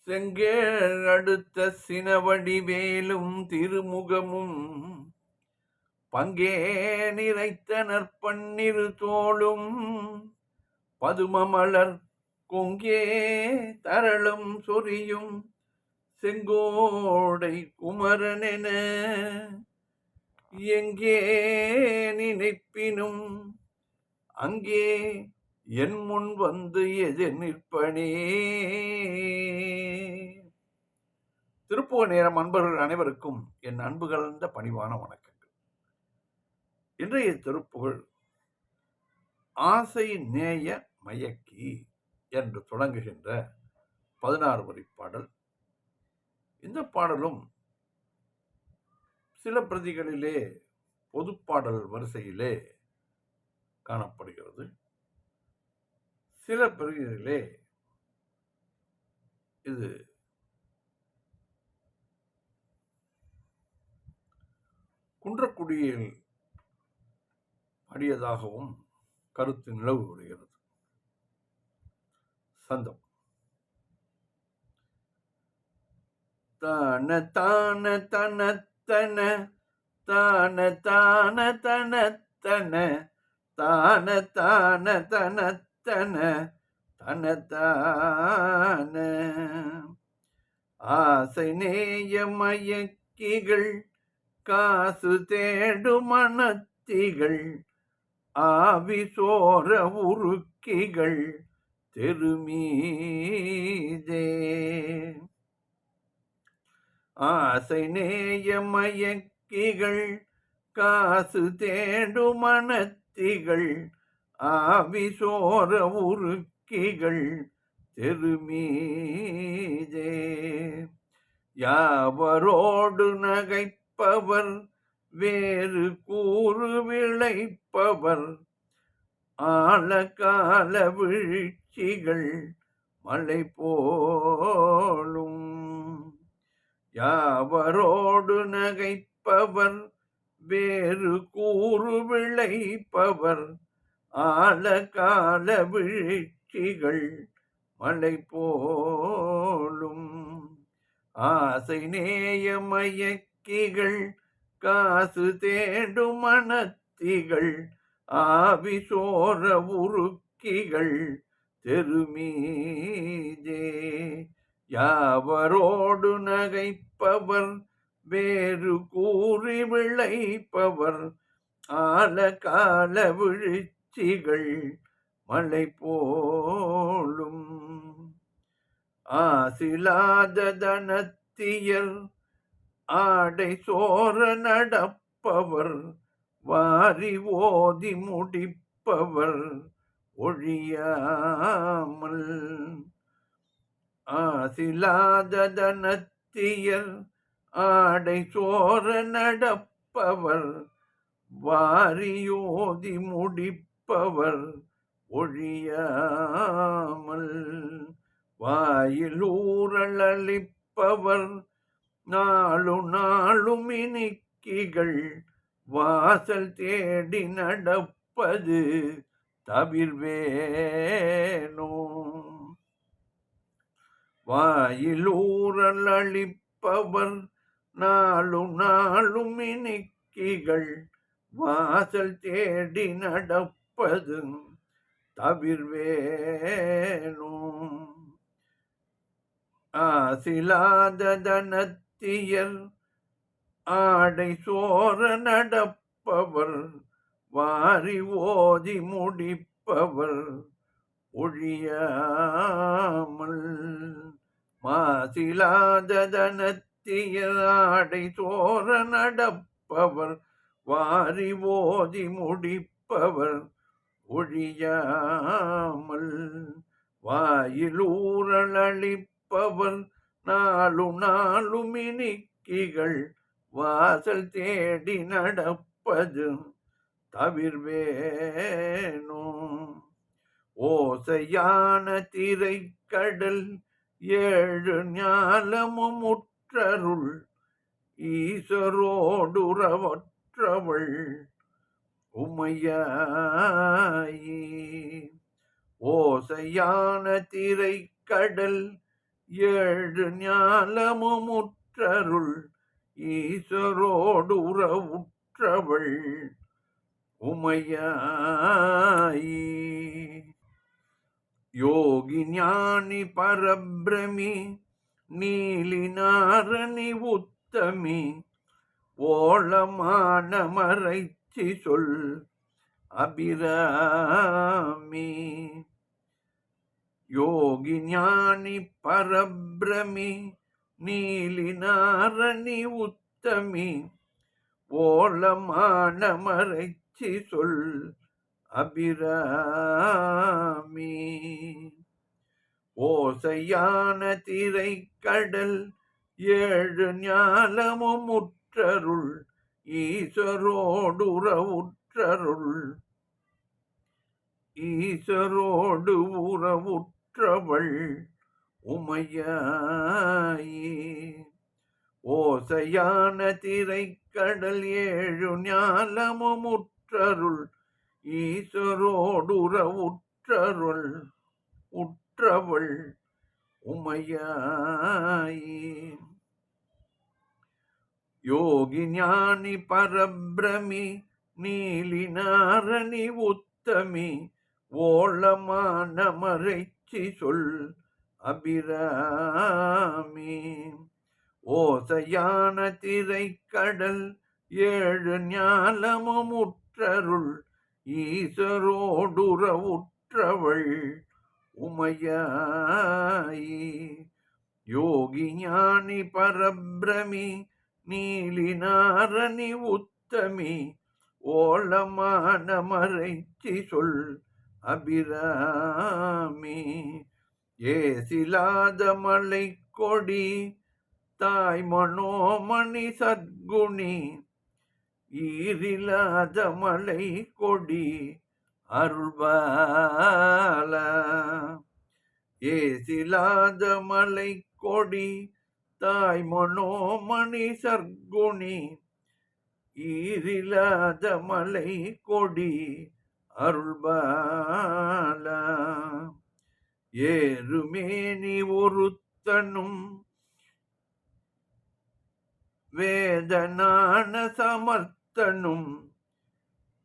செங்கேழ் அடுத்த சினவடிவேலும் திருமுகமும் பங்கே நிறைத்தனர் பன்னிரு தோளும் பதுமமலர் கொங்கே தரளும் சொரியும் செங்கோடை குமரனென எங்கே நினைப்பினும் அங்கே என் முன் வந்து எதிர் நிற்பனே. திருப்புகழ் நேரம் அன்பர்கள் அனைவருக்கும் என் அன்பு கலந்த பணிவான வணக்கங்கள். இன்றைய திருப்புகழ் ஆசை நேய மயக்கி என்று தொடங்குகின்ற 16 வரி பாடல். இந்த பாடலும் சில பிரதிகளிலே பொதுப்பாடல் வரிசையிலே காணப்படுகிறது. சில பிரதிகளிலே இது குன்றக்குடியில் அடியதாகவும் கருத்து நிலவு வருகிறது. சந்தம் தான தான தனத்தன தான தான தனத்தன தான தான தனத்தன தனத்தான ஆசை நேய மயக்கிகள் காசு தேடு மனத்திகள் ஆவி சோர உருக்கிகள் தெருமீதே. ஆசை நேய மயக்கிகள் காசு தேடு மனத்திகள் ஆவி சோர உருக்கிகள் தெருமீதே. யாவரோடு நகைப்பவர் வேறு கூறு விளைப்பவர் ஆழகால வீழ்ச்சிகள் மலை போலும். யாவரோடு நகைப்பவர் வேறு கூறு விளைப்பவர் ஆழகால வீழ்ச்சிகள் மலை போலும். ஆசை நேய மயக்கிகள் காசு தேடு மனத்திகள் ஆவி சோர உருக்கிகள் தெருமீதே. யாவரோடு நகைப்பவர் வேறு கூறி விளைப்பவர் ஆழகால வீழ்ச்சிகள் மலை போலும். ஆசிலாத தனத்தியர் ஆடை சோர நடப்பவர் வாரி ஓதி முடிப்பவர் ஒழியாமல். ஆசிலாத தனத்தியர் ஆடை சோர நடப்பவர் வாரியோதி முடிப்பவர் ஒழியாமல். வாயில் ஊரல் அளிப்பவர் நாளும் இனிக்கிகள் வாசல் தேடி நடப்பது தவிர்வேனோ. வாயில் ஊரல் அளிப்பவர் நாளும் இனிக்கிகள் வாசல் தேடி நடப்பது தவிர்வேனோ. ஆசிலாத தனத்தியர் ஆடை சோர நடப்பவர் வாரி ஓதி முடிப்பவர் ஒழியாமல். மாசிலாத தனத்தியர் ஆடை சோர நடப்பவர் வாரி ஓதி முடிப்பவர் ஒழியாமல். வாயில் ஊரல் அளிப்பவர் நாளும் இனிக்கிகள் வாசல் தேடி நடப்பது தவிர்வேனோ. ஓசையான திரைக்கடல் ஏழு ஞாலமும் முற்றருள் ஈசரோடுறவற்றவள் உமையாயி. ஓசையான திரைக்கடல் ஏழு ஞாலமும் முற்றருள் ஈஸ்வரோடு உறவுற்றவள் உமையாயி. யோகி ஞானி பரபிரமி நீலி நாரணி உத்தமி ஓளமான மறைச்சி சொல் அபிராமி. யோகி ஞானி பரபிரமி நீலி நாரணி உத்தமி ஓளமான மறைச்சி சொல் அபிராமி. ஓசையான திரை கடல் ஏழு ஞாலமும் முற்றருள் ஈஸ்வரோடு உறவுற்றருள் ஈஸ்வரோடு உறவுற்றவள் உமையாயி. ஓசையான திரை கடல் ஏழு ஞாலமும் முற்றருள் ஈஸ்வரோடு உறவுற்றருள் உற்றவள் உமையாயி. யோகி ஞானி பரபிரமி நீலி நாரணி உத்தமி ஓளமான மறைச்சி சொல் அபிராமி. ஓசையான திரை கடல் ஏழு ஞாலமும் முற்றருள் ஈஸ்வரோடு உறவுற்றவள் உமையாயி. யோகி ஞானி பரபிரமி நீலி நாரணி உத்தமி ஓளமான மறைச்சி சொல் அபிராமி. ஏசிலாத மலை கொடி தாய் மனோமணி சத்குணி ஈரிலாத மலை கொடி அருள்பால. ஏசிலாத மலை கொடி தாய் மனோமணி சர்க்குணி ஈரிலாத மலை கொடி அருள்பால. ஏறுமேனி ஒருத்தனும் வேதனான சமர்த்தனும்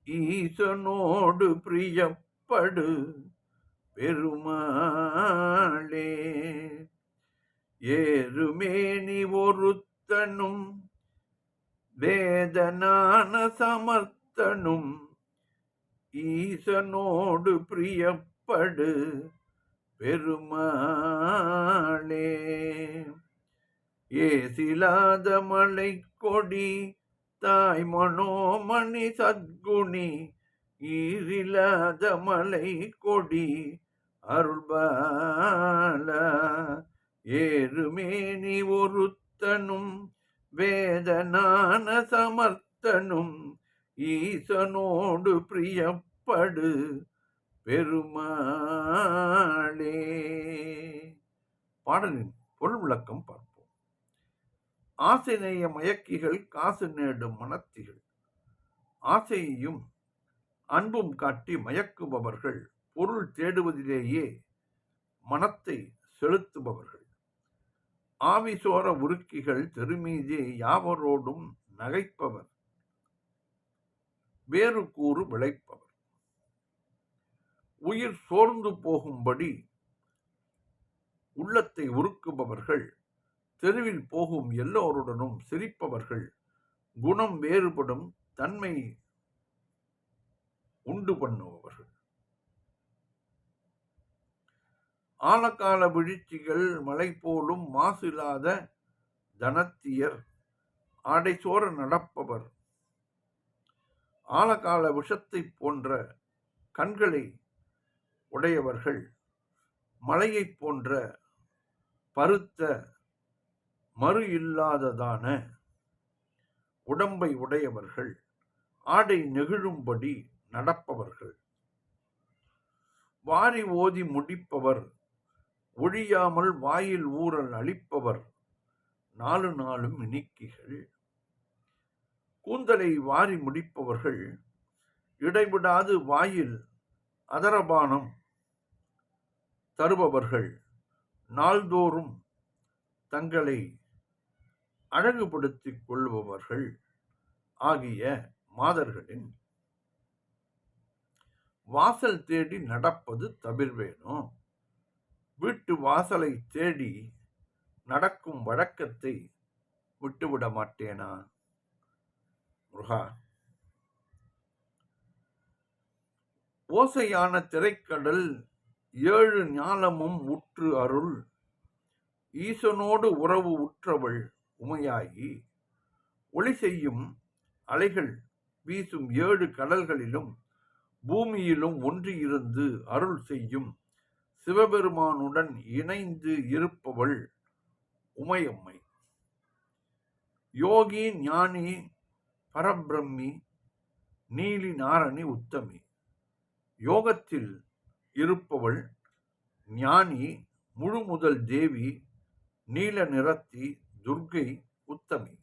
ஈசனோடு பிரியப்படு பெருமாளே. ஏறுமேனி ஒருத்தனும் வேதனான சமர்த்தனும் ஈசனோடு பிரியப்படு பெருமாளே. ஏசிலாத மலை கொடி தாய் மனோமணி சத்குணி ஈரிலாத மலை கொடி அருள்பால. ஏறுமேனி ஒருத்தனும் வேதனான சமர்த்தனும் ஈசனோடு பிரியப்படு பெருமாளே. பாடலின் பொருள் விளக்கம் பார்ப்போம். ஆசைநேய மயக்கிகள் காசு நேடும் மனத்திகள் ஆசையையும் அன்பும் காட்டி மயக்குபவர்கள் பொருள் தேடுவதிலேயே மனத்தை செலுத்துபவர்கள். ஆவிசோர உருக்கிகள் தெருமீதே யாவரோடும் நகைப்பவர் வேறு கூறு விளைப்பவர். உயிர் சோர்ந்து போகும்படி உள்ளத்தை உருக்குபவர்கள் தெருவில் போகும் எல்லோருடனும் சிரிப்பவர்கள் குணம் வேறுபடும் தன்மை உண்டு பண்ணுபவர்கள். ஆழகால வீழ்ச்சிகள் மலை போலும் மாசில்லாத தனத்தியர் ஆடைசோர நடப்பவர். ஆழகால விஷத்தை போன்ற கண்களை உடையவர்கள் மலையை போன்ற பருத்த மறு இல்லாததான உடம்பை உடையவர்கள். ஆடை நெகிழும்படி நடப்பவர்கள். வாரி ஓதி முடிப்பவர். ஒழியாமல் வாயில் ஊறல் அளிப்பவர். நாலு நாளும் இனிக்கிகள். கூந்தலை வாரி முடிப்பவர்கள். இடைவிடாது வாயில் அதரபானம் தருபவர்கள். நாள்தோறும் தங்களை அழகுபடுத்திக் கொள்பவர்கள் ஆகிய மாதர்களின் வாசல் தேடி நடப்பது தவிர்வேணும். வீட்டு வாசலை தேடி நடக்கும் வழக்கத்தை விட்டுவிட மாட்டேனா? முருகா, ஓசையான திரைக்கடல் 7 ஞாலமும் உற்று அருள் ஈசனோடு உறவு உற்றவள் உமையாகி, ஒளி செய்யும் அலைகள் வீசும் 7 கடல்களிலும் பூமியிலும் ஒன்றியிருந்து அருள் செய்யும் சிவபெருமானுடன் இணைந்து இருப்பவள் உமையம்மை. யோகி ஞானி பரபிரம்மி நீலி நாரணி உத்தமி. யோகத்தில் இருப்பவள் ஞானி முழுமுதல் தேவி நீல நிறத்தி துர்க்கை உத்தமி.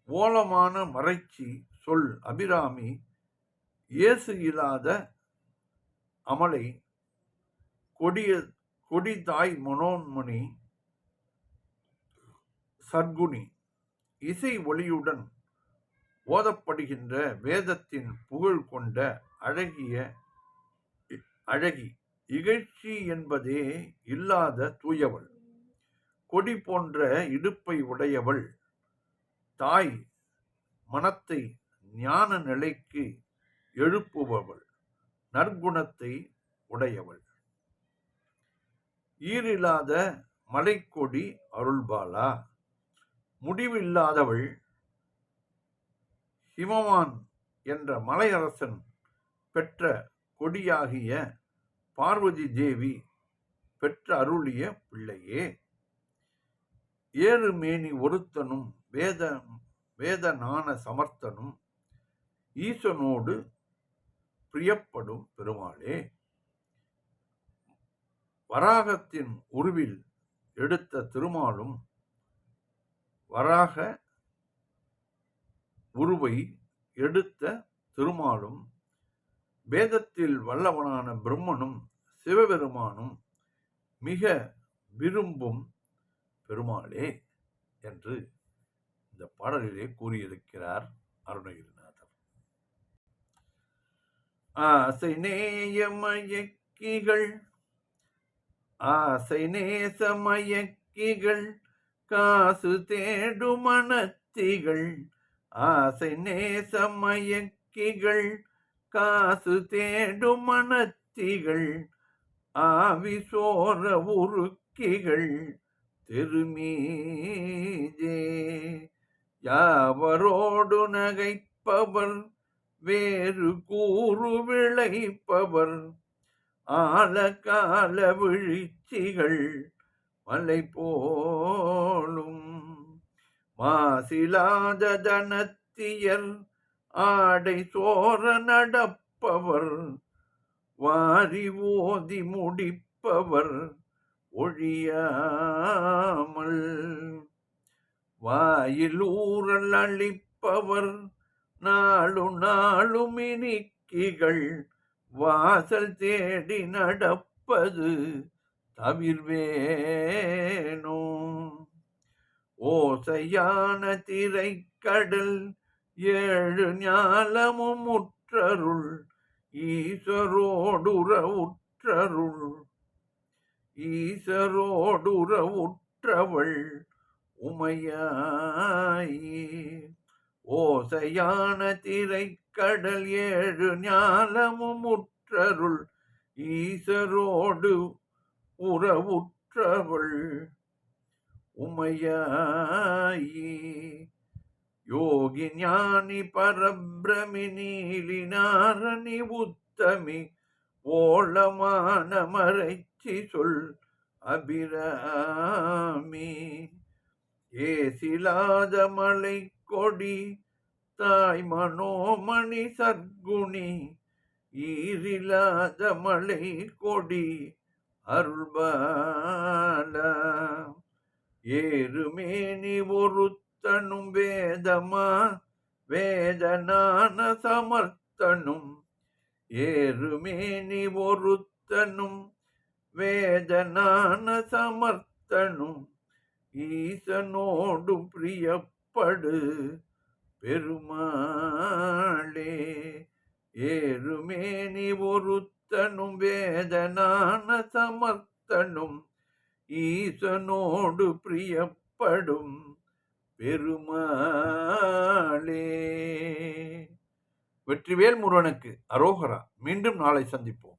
ஓலமான மறைச்சி சொல் அபிராமி இயேசு இல்லாத அமலை கொடிதாய் மனோன்மணி சர்க்குணி. இசை ஒளியுடன் ஓதப்படுகின்ற வேதத்தின் புகழ் கொண்ட அழகி இகழ்ச்சி என்பதே இல்லாத தூயவள். கொடி போன்ற இடுப்பை உடையவள். தாய் மனத்தை ஞான நிலைக்கு எழுப்புபவள். நற்குணத்தை உடையவள். ஈரில்லாத மலைக்கொடி அருள்பாலா. முடிவில்லாதவள். ஹிமவான் என்ற மலையரசன் பெற்ற கொடியாகிய பார்வதி தேவி பெற்ற அருளிய பிள்ளையே. ஏறுமேனி ஒருத்தனும் வேதநான சமர்த்தனும் ஈசனோடு பிரியப்படும் பெருமாளே. வராகத்தின் உருவில் எடுத்த திருமாலும் வராக உருவை எடுத்த திருமாலும் வேதத்தில் வல்லவனான பிரம்மனும் சிவபெருமானும் மிக விரும்பும் பெருமாளே என்று இந்த பாடலிலே கூறியிருக்கிறார் அருணகிரிநாதர். ஆசை நேயமயக்கிகள் ஆசை நேசமயக்கிகள் காசு தேடுமனத்திகள். ஆசை நேசமயக்கிகள் காசு தேடுமனத்திகள். ஆவி சோர உருக்கிகள் திருமீதே. யாவரோடு நகைப்பவர் வேறு கூறு விளைப்பவர். ஆழகால விழிச்சிகள் மலை போலும். மாசிலாத தனத்தியர் ஆடை சோர நடப்பவர். வாரி ஓதி முடிப்பவர் ஒழியாமல். வாயில் ஊரல் அளிப்பவர் நாளும் இனிக்கிகள். வாசல் தேடி நடப்பது தவிர்வேனோ. ஓசையான திரைக்கடல் 7 ஞாலமும் முற்றருள் ஈசரோடுறவுற்றருள். ஈசரோடுறவுற்றவள் உமையாயி. ஓசையான திரைக்கடல் 7 ஞாலமும் முற்றருள் ஈசரோடு உறவுற்றவள் உமையாயி. யோகி ஞானி பரபிரமி நீலி நாரணி உத்தமி. ஓளமான மறைச்சி சொல் அபிராமி. ஏசிலாத மலை கொடி தாய் மனோமணி சர்க்குணி. ஈரில்லாத மலை கொடி அருள்பாலா. ஏறுமேனி ஒருத்தனும் வேதநான சமர்த்தனும். ஏறுமேனி ஒருத்தனும் வேதநான ஒருத்தனும் ஈசனோடு பிரியப்படு பெருமாளே. ஏறுமேனி ஒருத்தனும் வேதனான சமர்த்தனும் ஈசனோடு பிரியப்படும் பெருமாளே. வெற்றிவேல் முருகனுக்கு அரோகரா. மீண்டும் நாளை சந்திப்போம்.